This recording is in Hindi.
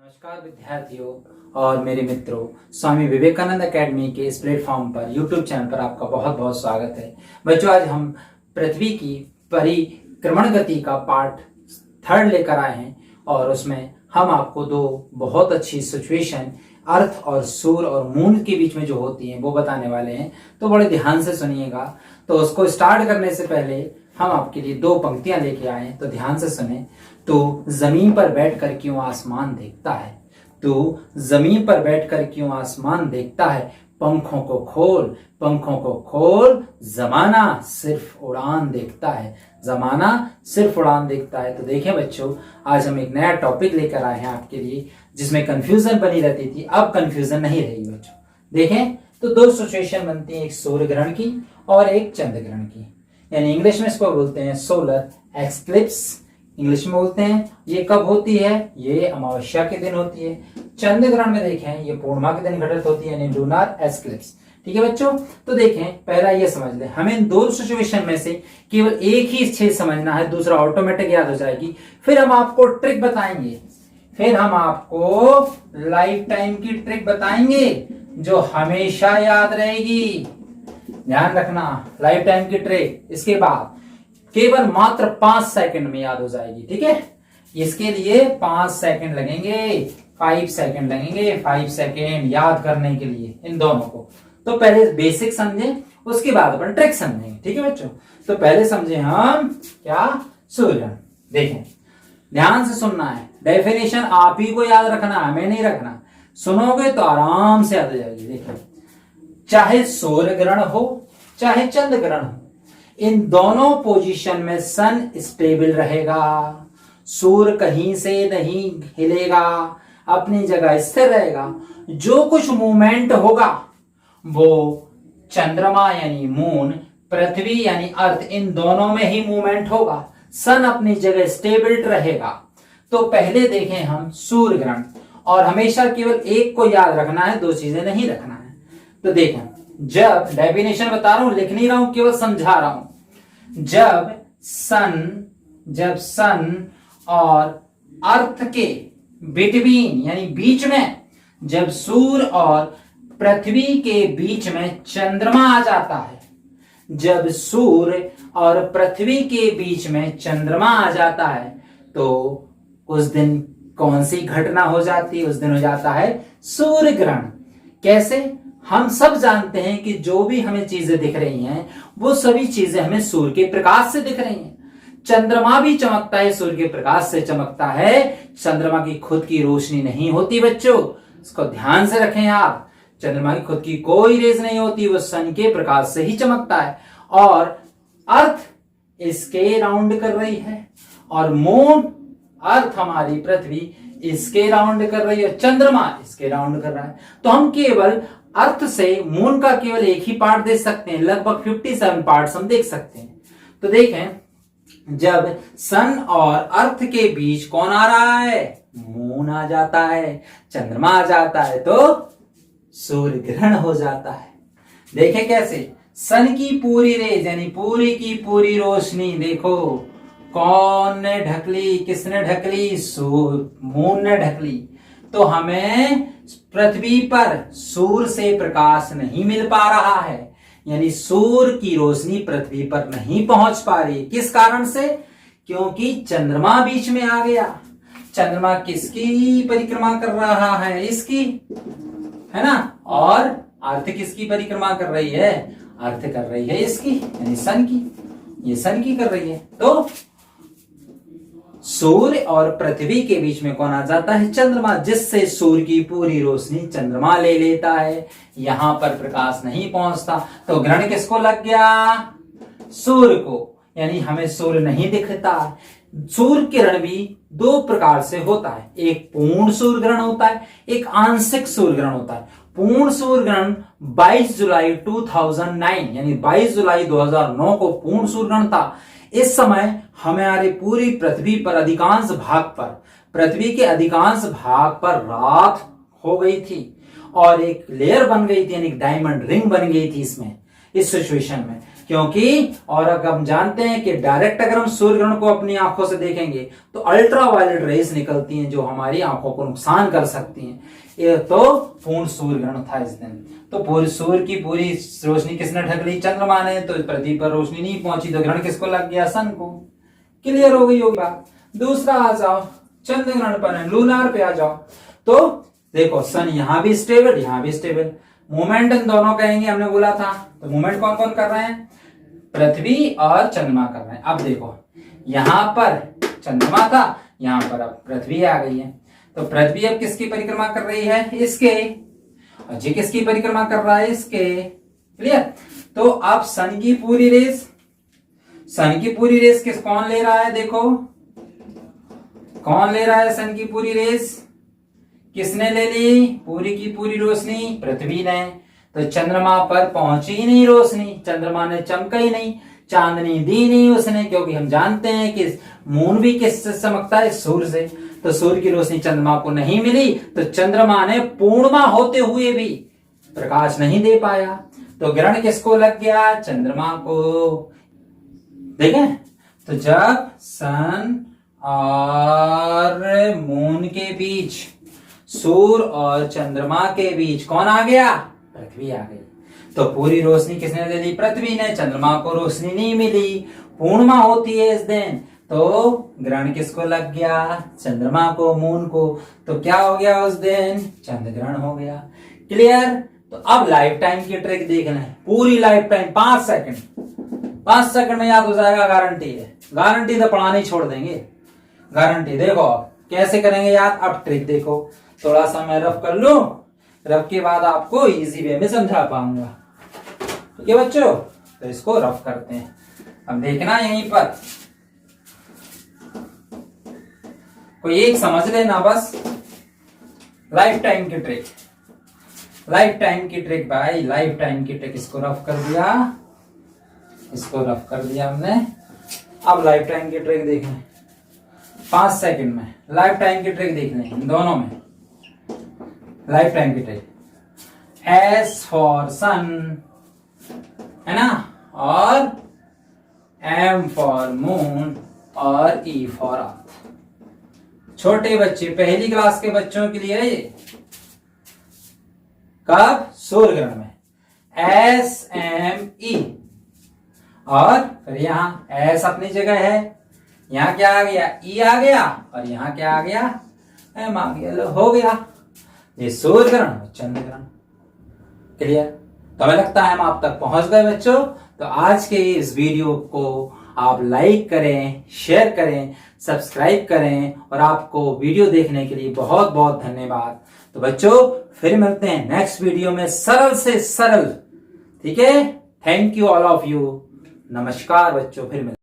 नमस्कार विद्यार्थियों और मेरे मित्रों, स्वामी विवेकानंद एकेडमी के इस प्लेटफॉर्म पर यूट्यूब चैनल पर आपका बहुत बहुत स्वागत है। बच्चों, आज हम पृथ्वी की परिक्रमण गति का पार्ट 3 लेकर आए हैं और उसमें हम आपको दो बहुत अच्छी सिचुएशन अर्थ और सूर्य और मून के बीच में जो होती हैं वो बताने वाले हैं, तो बड़े ध्यान से सुनिएगा। तो उसको स्टार्ट करने से पहले हम आपके लिए दो पंक्तियां लेके आए हैं, तो ध्यान से सुने। तो जमीन पर बैठकर क्यों आसमान देखता है, तो जमीन पर बैठकर क्यों आसमान देखता है, पंखों को खोल, जमाना सिर्फ उड़ान देखता है, जमाना सिर्फ उड़ान देखता है। तो देखें बच्चों, आज हम एक नया टॉपिक लेकर आए हैं आपके लिए, जिसमें कंफ्यूजन बनी रहती थी, अब कंफ्यूजन नहीं रही बच्चों। देखें तो दो सिचुएशन बनती है, एक सूर्य ग्रहण की और एक चंद्र ग्रहण की, यानी इंग्लिश में इसको बोलते हैं सोलर एक्लिप्स, इंग्लिश में बोलते हैं। ये कब होती है? ये अमावस्या के दिन होती है। चंद्र ग्रहण में देखें ये पूर्णिमा के दिन घटित होती है, यानी लूनार एक्लिप्स। ठीक है बच्चों, तो देखें पहला ये समझ लें, हमें इन दो सिचुएशन में से केवल एक ही चीज समझना है, दूसरा ऑटोमेटिक याद हो जाएगी। फिर हम आपको ट्रिक बताएंगे, फिर हम आपको लाइफ टाइम की ट्रिक बताएंगे जो हमेशा याद रहेगी। ध्यान रखना, लाइफ टाइम की ट्रिक इसके बाद केवल मात्र 5 सेकंड में याद हो जाएगी। ठीक है, इसके लिए 5 सेकंड लगेंगे, 5 सेकंड लगेंगे, 5 सेकंड याद करने के लिए इन दोनों को। तो पहले बेसिक समझें, उसके बाद अपन ट्रिक समझेंगे। ठीक है बच्चों, तो पहले समझे हम क्या, सूर्य। देखें ध्यान से सुनना है, डेफिनेशन आप ही को याद रखना है, हमें नहीं रखना। सुनोगे तो आराम से याद हो जाएगी। देखिए, चाहे सूर्य ग्रहण हो चाहे चंद्र ग्रहण हो, इन दोनों पोजीशन में सन स्टेबल रहेगा, सूर्य कहीं से नहीं हिलेगा, अपनी जगह स्थिर रहेगा। जो कुछ मूवमेंट होगा वो चंद्रमा यानी मून, पृथ्वी यानी अर्थ, इन दोनों में ही मूवमेंट होगा। सन अपनी जगह स्टेबल रहेगा। तो पहले देखें हम सूर्य ग्रहण, और हमेशा केवल एक को याद रखना है, दो चीजें नहीं रखना है। तो देखें, जब डेफिनेशन बता रहा हूं, लिख नहीं रहा हूं, केवल समझा रहा हूं। जब सन और अर्थ के बिटवीन यानी बीच में, जब सूर्य और पृथ्वी के बीच में चंद्रमा आ जाता है, जब सूर्य और पृथ्वी के बीच में चंद्रमा आ जाता है, तो उस दिन कौन सी घटना हो जाती है? उस दिन हो जाता है सूर्य ग्रहण। कैसे? हम सब जानते हैं कि जो भी हमें चीजें दिख रही हैं वो सभी चीजें हमें सूर्य के प्रकाश से दिख रही हैं। चंद्रमा भी चमकता है, सूर्य के प्रकाश से चमकता है। चंद्रमा की खुद की रोशनी नहीं होती बच्चों, इसको ध्यान से रखें आप। चंद्रमा की खुद की कोई रेज नहीं होती, वो सन के प्रकाश से ही चमकता है। और अर्थ इसके राउंड कर रही है, और मून, अर्थ हमारी पृथ्वी इसके राउंड कर रही है, चंद्रमा इसके राउंड कर रहा है। तो हम केवल अर्थ से मून का केवल एक ही पार्ट देख सकते हैं, लगभग 57 पार्ट्स हम देख सकते हैं। तो देखें, जब सन और अर्थ के बीच कौन आ रहा है? मून आ जाता है, चंद्रमा आ जाता है, तो सूर्य ग्रहण हो जाता है। देखें कैसे, सन की पूरी रेज यानी पूरी की पूरी रोशनी देखो कौन ने ढकली, किसने ढकली? मून ने ढकली। तो हमें पृथ्वी पर सूर्य से प्रकाश नहीं मिल पा रहा है, यानी सूर्य की रोशनी पृथ्वी पर नहीं पहुंच पा रही। किस कारण से? क्योंकि चंद्रमा बीच में आ गया। चंद्रमा किसकी परिक्रमा कर रहा है? इसकी, है ना। और अर्थ किसकी परिक्रमा कर रही है? अर्थ कर रही है इसकी, यानी सन की। ये सन की कर रही है। तो सूर्य और पृथ्वी के बीच में कौन आ जाता है? चंद्रमा, जिससे सूर्य की पूरी रोशनी चंद्रमा ले लेता है, यहां पर प्रकाश नहीं पहुंचता। तो ग्रहण किसको लग गया? सूर्य को, यानी हमें सूर्य नहीं दिखता। सूर्य किरण भी दो प्रकार से होता है, एक पूर्ण सूर्य ग्रहण होता है, एक आंशिक सूर्य ग्रहण होता है। पूर्ण सूर्य ग्रहण 22 जुलाई 2009 यानी 22 जुलाई 2009 को पूर्ण सूर्य ग्रहण था। इस समय हमारे पूरी पृथ्वी पर अधिकांश भाग पर, पृथ्वी के अधिकांश भाग पर रात हो गई थी और एक लेयर बन गई थी, यानी डायमंड रिंग बन गई थी इसमें, इस सिचुएशन में। क्योंकि और अगर हम जानते हैं कि डायरेक्ट अगर हम सूर्य ग्रहण को अपनी आंखों से देखेंगे तो अल्ट्रा वायलेट रेस निकलती हैं जो हमारी आंखों को नुकसान कर सकती हैं। ये तो पूर्ण सूर्य ग्रहण था इस दिन। तो पूरी सूर्य की पूरी रोशनी किसने ढक ली? चंद्रमा ने। तो पृथ्वी पर रोशनी नहीं पहुंची तो ग्रहण किसको लग गया? सन को। क्लियर हो गई होगी बात। दूसरा आ जाओ चंद्र ग्रहण पर, लूनार पे आ जाओ। तो देखो सन यहां भी स्टेबल, यहां भी स्टेबल, मूवमेंट इन दोनों कहेंगे हमने बोला था। तो मूवमेंट कौन कौन कर रहे हैं? पृथ्वी और चंद्रमा कर रहे हैं। अब देखो यहां पर चंद्रमा था, यहां पर अब पृथ्वी आ गई है। तो पृथ्वी अब किसकी परिक्रमा कर रही है? इसके। और ये किसकी परिक्रमा कर रहा है? इसके। क्लियर। तो अब सन की पूरी रेस, सन की पूरी रेस किस कौन ले रहा है? देखो कौन ले रहा है सन की पूरी रेस? किसने ले ली पूरी की पूरी रोशनी? पृथ्वी ने। तो चंद्रमा पर पहुंची ही नहीं रोशनी, चंद्रमा ने चमका ही नहीं, चांदनी दी नहीं उसने, क्योंकि हम जानते हैं कि मून भी किससे चमकता है? सूर्य से। तो सूर्य की रोशनी चंद्रमा को नहीं मिली, तो चंद्रमा ने पूर्णिमा होते हुए भी प्रकाश नहीं दे पाया। तो ग्रहण किसको लग गया? चंद्रमा को। देखें तो जब सन और मून के बीच, सूर्य और चंद्रमा के बीच कौन आ गया? पृथ्वी आ गई। तो पूरी रोशनी किसने ले ली? पृथ्वी ने। चंद्रमा को रोशनी नहीं मिली, पूर्णिमा होती है इस दिन, तो ग्रहण किसको लग गया? चंद्रमा को, मून को। तो क्या हो गया उस दिन? चंद्र ग्रहण हो गया। क्लियर। तो अब लाइफ टाइम की ट्रिक देखना है, पूरी लाइफ टाइम 5 सेकंड, 5 सेकंड में याद हो जाएगा, गारंटी है। गारंटी तो पढ़ाना ही छोड़ देंगे, गारंटी। देखो कैसे करेंगे याद। अब ट्रिक देखो, थोड़ा सा मैं रफ कर लूं, रफ के बाद आपको इजी वे में समझा पाऊंगा। ठीक है बच्चों, तो इसको रफ करते हैं। अब देखना यहीं पर कोई एक समझ लेना बस। लाइफ टाइम की ट्रिक, लाइफ टाइम की ट्रिक भाई, लाइफ टाइम की ट्रिक। इसको रफ कर दिया, इसको रफ कर दिया हमने। अब लाइफ टाइम की ट्रिक देखना 5 सेकंड में, लाइफ टाइम की ट्रिक देखना इन दोनों में। लाइफ टाइम की ट्रिक, एस फॉर सन है ना, और एम फॉर मून, और ई फॉर अर्थ। छोटे बच्चे, पहली क्लास के बच्चों के लिए है ये। कब? सूर्य ग्रहण में। एस एम ई, और फिर यहां एस अपनी जगह है, यहां क्या आ गया? ई आ गया, और यहां क्या आ गया? एम आ गया। लो हो गया, ये सूर्य ग्रहण और चंद्र ग्रहण। क्लियर। तो हमें लगता है हम आप तक पहुंच गए बच्चों। तो आज के इस वीडियो को आप लाइक करें, शेयर करें, सब्सक्राइब करें, और आपको वीडियो देखने के लिए बहुत बहुत धन्यवाद। तो बच्चों फिर मिलते हैं नेक्स्ट वीडियो में, सरल से सरल। ठीक है। Thank you all of you. नमस्कार बच्चों, फिर मिलते हैं।